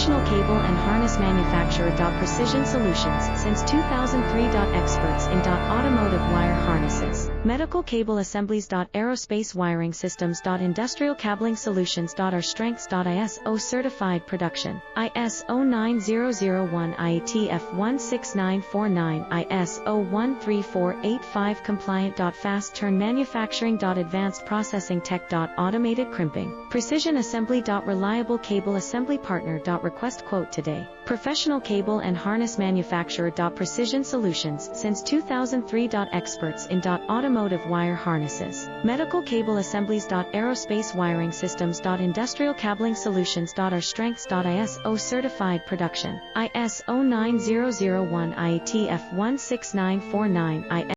Professional cable and harness manufacturer. Precision Solutions since 2003. Experts in automotive wire harnesses, medical cable assemblies. Aerospace wiring systems. Industrial cabling solutions. Our strengths. ISO certified production, ISO 9001, IATF 16949, ISO 13485 compliant. Fast turn manufacturing. Advanced processing tech. Automated crimping, precision assembly. Reliable cable assembly partner. Request quote today. Professional cable and harness manufacturer. Precision Solutions since 2003. Experts in automotive wire harnesses, medical cable assemblies. Aerospace wiring systems. Industrial cabling solutions. Our strengths. ISO certified production, ISO 9001, IATF 16949,